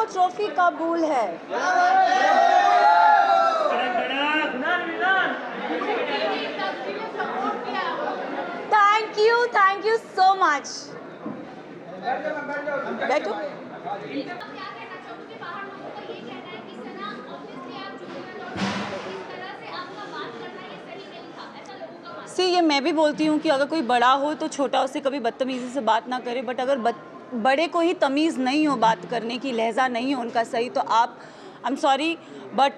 को ट्रॉफी कबूल है। Thank you so much. बैठो। सी ये मैं भी बोलती हूँ कि अगर कोई बड़ा हो तो छोटा उससे कभी बदतमीज़ी से बात ना करे, बट अगर बड़े को ही तमीज़ नहीं हो बात करने की, लहजा नहीं हो उनका सही, तो आप आई एम सॉरी बट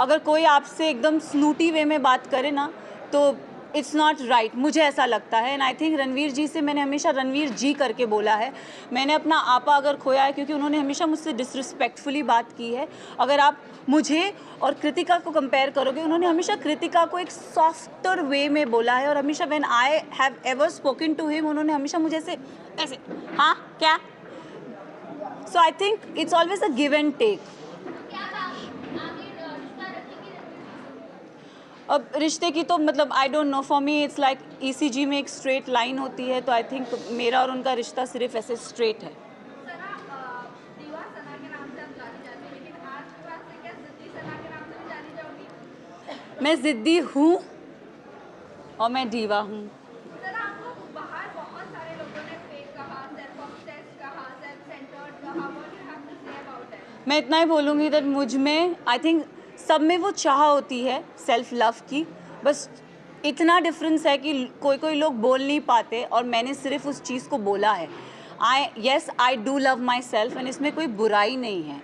अगर कोई आपसे एकदम स्नूटी वे में बात करे ना तो इट्स नॉट राइट, मुझे ऐसा लगता है। एंड आई थिंक रणवीर जी से मैंने हमेशा रणवीर जी करके बोला है। मैंने अपना आपा अगर खोया है क्योंकि उन्होंने हमेशा मुझसे डिसरिस्पेक्टफुली बात की है। अगर आप मुझे और कृतिका को कंपेयर करोगे, उन्होंने हमेशा कृतिका को एक सॉफ्टर वे में बोला है और हमेशा when I have ever spoken to him उन्होंने हमेशा मुझे ऐसे हाँ क्या। So I think it's always a give and take. अब रिश्ते की तो मतलब I don't know, for me it's like ECG में एक स्ट्रेट लाइन होती है, तो आई थिंक मेरा और उनका रिश्ता सिर्फ ऐसे स्ट्रेट है। मैं ज़िद्दी हूँ और मैं दीवा हूँ। मैं इतना ही बोलूँगी दैट मुझ में आई थिंक सब में वो चाह होती है सेल्फ लव की, बस इतना डिफरेंस है कि कोई लोग बोल नहीं पाते और मैंने सिर्फ उस चीज़ को बोला है। I do love my self and इसमें कोई बुराई नहीं है।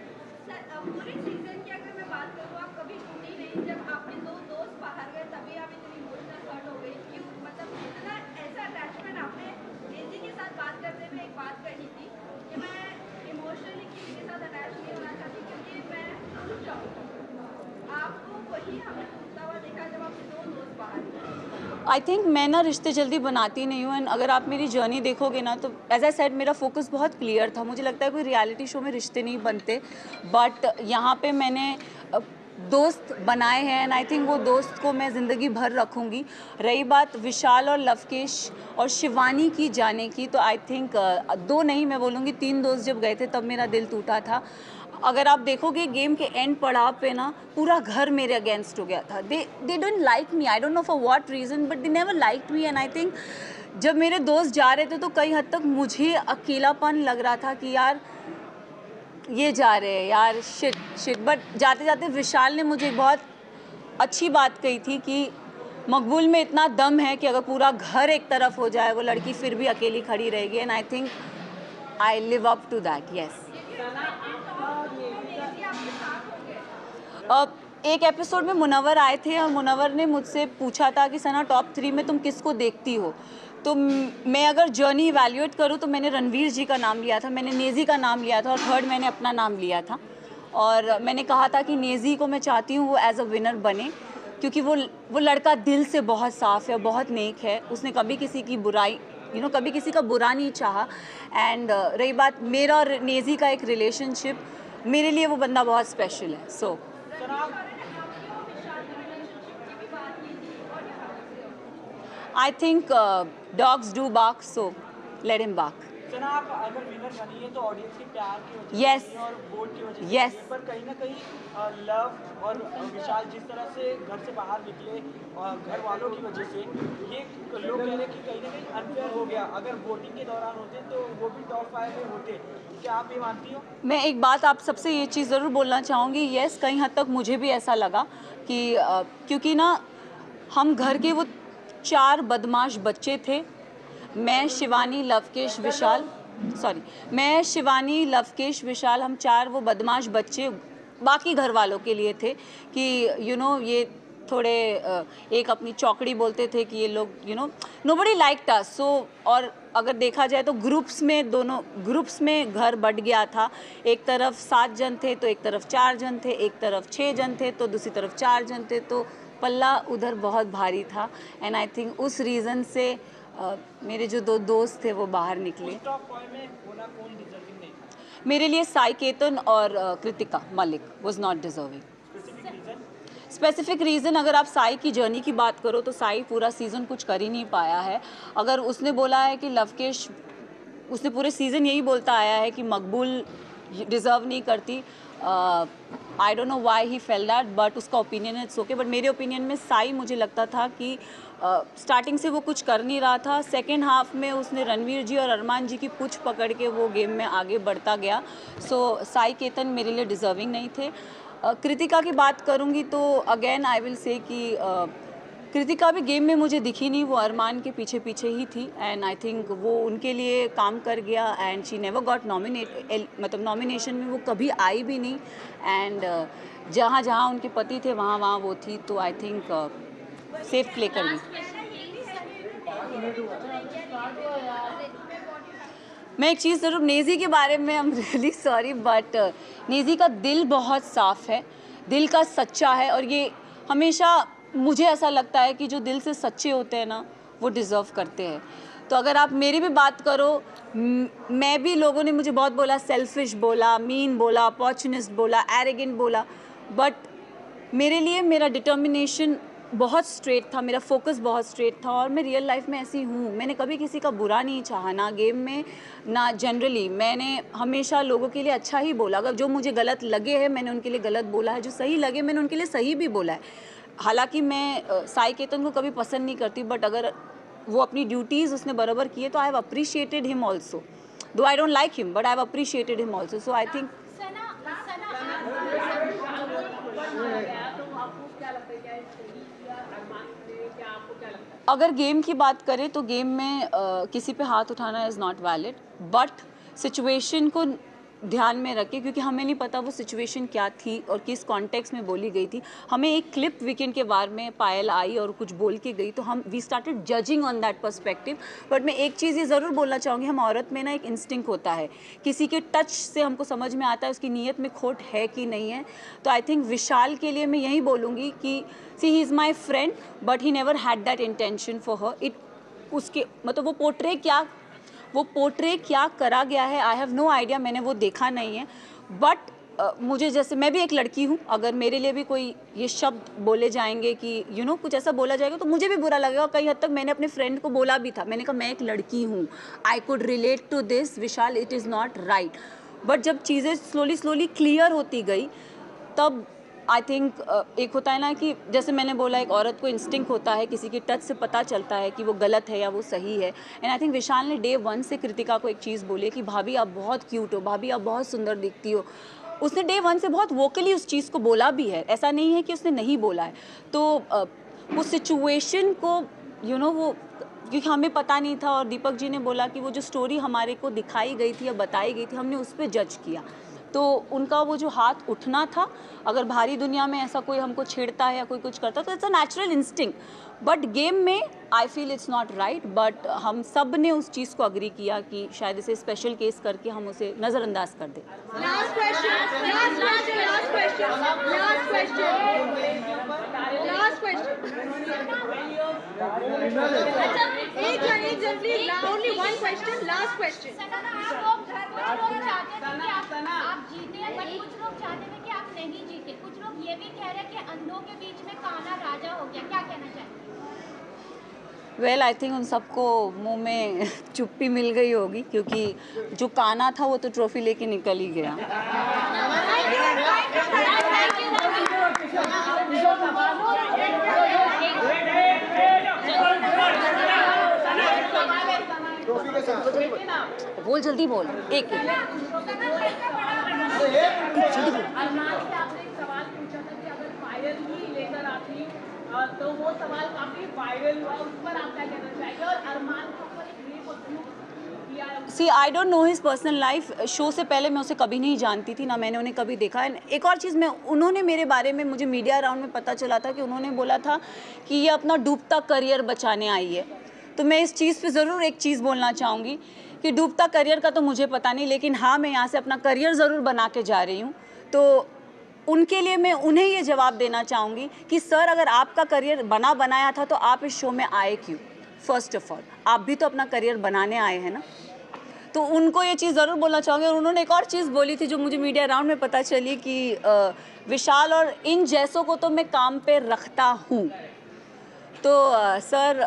आई थिंक मैं ना रिश्ते जल्दी बनाती नहीं हूँ एंड अगर आप मेरी जर्नी देखोगे ना तो एज आई सेड मेरा फोकस बहुत क्लियर था। मुझे लगता है कोई रियलिटी शो में रिश्ते नहीं बनते, बट यहाँ पे मैंने दोस्त बनाए हैं एंड आई थिंक वो दोस्त को मैं ज़िंदगी भर रखूँगी। रही बात विशाल और लवकेश और शिवानी की जाने की, तो आई थिंक 2 नहीं मैं बोलूँगी 3 दोस्त जब गए थे तब मेरा दिल टूटा था। अगर आप देखोगे गेम के एंड पड़ाव पे ना पूरा घर मेरे अगेंस्ट हो गया था। They don't like me, I don't know for what reason, but they never liked me and I think जब मेरे दोस्त जा रहे थे तो कई हद तक मुझे अकेलापन लग रहा था कि यार ये जा रहे हैं यार, शिट। बट जाते जाते विशाल ने मुझे बहुत अच्छी बात कही थी कि मकबूल में इतना दम है कि अगर पूरा घर एक तरफ हो जाए वो लड़की फिर भी अकेली खड़ी रहेगी, and I think I live up to that. Yes. अब एक एपिसोड में मुनव्वर आए थे और मुनव्वर ने मुझसे पूछा था कि सना टॉप 3 में तुम किसको देखती हो, तो मैं अगर जर्नी इवैल्यूएट करूँ तो मैंने रणवीर जी का नाम लिया था, मैंने नेज़ी का नाम लिया था और थर्ड मैंने अपना नाम लिया था। और मैंने कहा था कि नेज़ी को मैं चाहती हूँ वो एज अ विनर बने क्योंकि वो लड़का दिल से बहुत साफ़ है, बहुत नेक है, उसने कभी किसी की बुराई कभी किसी का बुरा नहीं चाहा। एंड रही बात मेरा और नेज़ी का एक रिलेशनशिप, मेरे लिए वो बंदा बहुत स्पेशल है। सो I think dogs do bark, so let him bark. सना आप अगर विनर बनी है तो ऑडियंस के प्यार की वजह Yes. से और वोट की वजह से Yes. पर कहीं ना कहीं लव और विशाल जिस तरह से घर से बाहर निकले और घर वालों की वजह से ये लोग कह रहे हैं कि कहीं ना कहीं अनफेयर हो गया। अगर वोटिंग के दौरान होते तो वो भी टॉप 5 में होते, क्या आप ये मानती हो? मैं एक बात आप सबसे ये चीज़ ज़रूर बोलना चाहूँगी। येस, कहीं हद तक मुझे भी ऐसा लगा कि क्योंकि ना हम घर के वो 4 बदमाश बच्चे थे, मैं शिवानी लवकेश विशाल, हम 4 वो बदमाश बच्चे बाकी घर वालों के लिए थे कि ये थोड़े एक अपनी चौकड़ी बोलते थे कि ये लोग नोबडी लाइक्ड अस। सो और अगर देखा जाए तो दोनों ग्रुप्स में घर बट गया था। एक तरफ 7 जन थे तो एक तरफ 4 जन थे, एक तरफ 6 जन थे तो दूसरी तरफ 4 जन थे, तो पल्ला उधर बहुत भारी था। एंड आई थिंक उस रीज़न से मेरे जो 2 दोस्त थे वो बाहर निकले। टॉप 5 में होना कौन डिजर्विंग नहीं था? मेरे लिए साई केतन और Kritika Malik was not deserving. Specific reason अगर आप साई की जर्नी की बात करो तो साई पूरा सीज़न कुछ कर ही नहीं पाया है। अगर उसने बोला है कि लवकेश, उसने पूरे सीज़न यही बोलता आया है कि मकबूल डिज़र्व नहीं करती। आई don't know why he fail that, but उसका ओपिनियन इट्स ओके। बट मेरे ओपिनियन में साई मुझे लगता था कि स्टार्टिंग से वो कुछ कर नहीं रहा था, सेकेंड हाफ में उसने रणवीर जी और अरमान जी की पूछ पकड़ के वो गेम में आगे बढ़ता गया। सो साई केतन मेरे लिए डिज़र्विंग नहीं थे। कृतिका की बात करूँगी तो अगेन आई विल से कि कृतिका भी गेम में मुझे दिखी नहीं, वो अरमान के पीछे पीछे ही थी एंड आई थिंक वो उनके लिए काम कर गया and she never got nominate, मतलब नॉमिनेशन में वो कभी आई भी नहीं एंड जहाँ जहाँ उनके पति थे वहाँ वहाँ वो थी, तो आई थिंक सेफ प्ले कर गई। मैं एक चीज़ ज़रूर नेज़ी के बारे में, I am really sorry but Naezy का दिल बहुत साफ़ है, दिल का सच्चा है, और ये हमेशा मुझे ऐसा लगता है कि जो दिल से सच्चे होते हैं ना वो डिज़र्व करते हैं। तो अगर आप मेरी भी बात करो, मैं भी, लोगों ने मुझे बहुत बोला, सेल्फिश बोला, मीन बोला, अपॉर्चुनिस्ट बोला, एरोगेंट बोला, बट मेरे लिए मेरा डिटर्मिनेशन बहुत स्ट्रेट था, मेरा फोकस बहुत स्ट्रेट था, और मैं रियल लाइफ में ऐसी हूँ। मैंने कभी किसी का बुरा नहीं चाहा, ना गेम में ना जनरली। मैंने हमेशा लोगों के लिए अच्छा ही बोला। अगर जो मुझे गलत लगे हैं मैंने उनके लिए गलत बोला है, जो सही लगे मैंने उनके लिए सही भी बोला है। हालांकि मैं साई केतन को कभी पसंद नहीं करती, बट अगर वो अपनी ड्यूटीज़ उसने बराबर की है तो I have appreciated him also, though I don't like him but I have appreciated him also. So I think अगर गेम की बात करें तो गेम में किसी पे हाथ उठाना is not valid, but situation को ध्यान में रखें, क्योंकि हमें नहीं पता वो सिचुएशन क्या थी और किस कॉन्टेक्स्ट में बोली गई थी। हमें एक क्लिप वीकेंड के बारे में पायल आई और कुछ बोल के गई, तो हम we started judging on that perspective. But मैं एक चीज़ ये ज़रूर बोलना चाहूँगी, हम औरत में ना एक इंस्टिंक्ट होता है, किसी के टच से हमको समझ में आता है उसकी नीयत में खोट है कि नहीं है। तो आई थिंक विशाल के लिए मैं यही बोलूँगी कि see he is my friend but he never had that intention for her. It उसके मतलब वो पोर्ट्रे क्या करा गया है, आई हैव नो आइडिया, मैंने वो देखा नहीं है। बट मुझे, जैसे मैं भी एक लड़की हूँ, अगर मेरे लिए भी कोई ये शब्द बोले जाएंगे कि कुछ ऐसा बोला जाएगा तो मुझे भी बुरा लगेगा। कई हद तक मैंने अपने फ्रेंड को बोला भी था, मैंने कहा मैं एक लड़की हूँ, I could relate to this Vishal, it is not right. But जब चीज़ें स्लोली क्लियर होती गई तब आई थिंक एक होता है ना कि जैसे मैंने बोला, एक औरत को इंस्टिंक्ट होता है, किसी की टच से पता चलता है कि वो गलत है या वो सही है। एंड आई थिंक विशाल ने डे 1 से कृतिका को एक चीज़ बोली कि भाभी आप बहुत क्यूट हो, भाभी आप बहुत सुंदर दिखती हो। उसने डे 1 से बहुत वोकली उस चीज़ को बोला भी है, ऐसा नहीं है कि उसने नहीं बोला है। तो वो सिचुएशन को वो, क्योंकि हमें पता नहीं था, और दीपक जी ने बोला कि वो जो स्टोरी हमारे को दिखाई गई थी या बताई गई थी, हमने उस पर जज किया। तो उनका वो जो हाथ उठना था, अगर भारी दुनिया में ऐसा कोई हमको छेड़ता है या कोई कुछ करता है तो it's a natural instinct, but game में I feel it's not right. But हम सब ने उस चीज़ को अग्री किया कि शायद इसे स्पेशल केस करके हम उसे नज़रअंदाज कर दें। आप जीते हैं, बट कुछ लोग चाहते हैं कि आप नहीं जीते। कुछ लोग ये भी कह रहे हैं कि अंधों के बीच में काना राजा हो गया, क्या कहना चाहिए? वेल आई थिंक उन सबको मुंह में चुप्पी मिल गई होगी, क्योंकि जो काना था वो तो ट्रॉफी लेके निकल ही गया। बोल जल्दी बोल, एक तो वो सवाल काफी वायरल हुआ, उस पर आप क्या कहना चाहेंगे? और अरमान के ऊपर एक रेप किया। See I don't know his personal life, show से पहले मैं उसे कभी नहीं जानती थी, ना मैंने उन्हें कभी देखा है। एक और चीज़, उन्होंने मेरे बारे में, मुझे मीडिया राउंड में पता चला था कि उन्होंने बोला था कि ये अपना डूबता करियर बचाने आई है। तो मैं इस चीज़ पे ज़रूर एक चीज़ बोलना चाहूँगी कि डूबता करियर का तो मुझे पता नहीं, लेकिन हाँ मैं यहाँ से अपना करियर ज़रूर बना के जा रही हूँ। तो उनके लिए मैं उन्हें ये जवाब देना चाहूँगी कि सर, अगर आपका करियर बनाया था तो आप इस शो में आए क्यों? फर्स्ट ऑफ ऑल आप भी तो अपना करियर बनाने आए हैं ना। तो उनको ये चीज़ ज़रूर बोलना चाहूँगी। और उन्होंने एक और चीज़ बोली थी जो मुझे मीडिया राउंड में पता चली कि विशाल और इन जैसों को तो मैं काम पे रखता हूँ। तो सर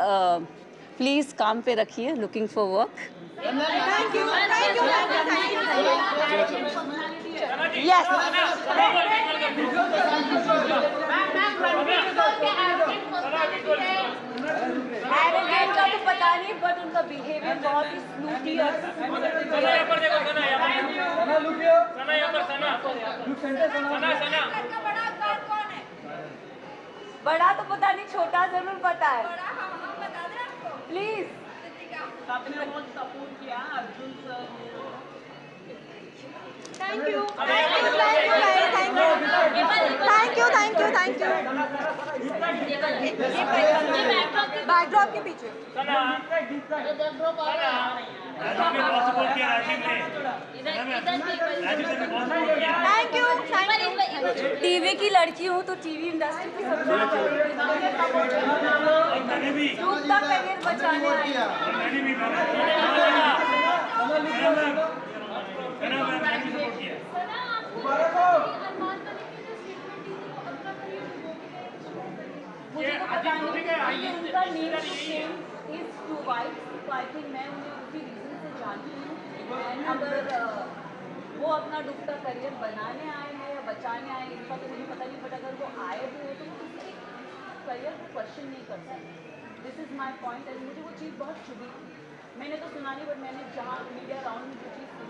प्लीज़ काम पे रखिए, looking for work. Thank you. Yes arrogant का तो पता नहीं, बट उनका बिहेवियर बहुत ही स्नूटी और बड़ा तो पता नहीं, छोटा जरूर पता है। प्लीज आपने बहुत सपोर्ट किया अर्जुन सर ने। Thank you thank you thank you thank you thank you thank you. Backdrop के पीछे thank you thank you. TV की लड़की हूँ तो टीवी इंडस्ट्री की सपोर्ट दूध का करियर बचाने आई हूँ। मुझे तो पता नहीं कि उनका name to change is to white, तो आई थिंक मैं उन्हें उसी रीजन से जानती हूँ। एंड अगर वो अपना डूबता करियर बनाने आए हैं या बचाने आए हैं, इनका तो मुझे पता नहीं, बट अगर वो आए भी हो तो वो किसी करियर को क्वेश्चन नहीं कर सकते। This is my point. And मुझे वो चीज़ बहुत चुभी थी। मैंने तो सुना नहीं, बट मैंने जहाँ मीडिया राउंड में जो चीज़ सुनी